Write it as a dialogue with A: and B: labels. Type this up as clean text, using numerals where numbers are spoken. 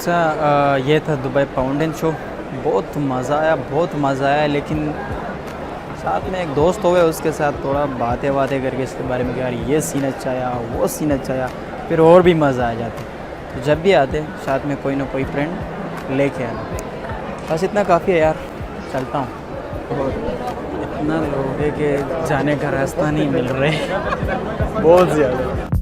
A: अच्छा ये था दुबई फाउंटेन शो। बहुत मज़ा आया लेकिन साथ में एक दोस्त हो गए, उसके साथ थोड़ा बातें करके इसके बारे में कि यार ये सीन अच्छा आया, वो सीन अच्छा आया, फिर और भी मज़ा आ जाता। तो जब भी आते साथ में कोई ना कोई फ्रेंड लेके आना। बस इतना काफ़ी है यार, चलता हूँ। और इतना लोग है कि जाने का रास्ता नहीं मिल रहे बहुत ज़्यादा।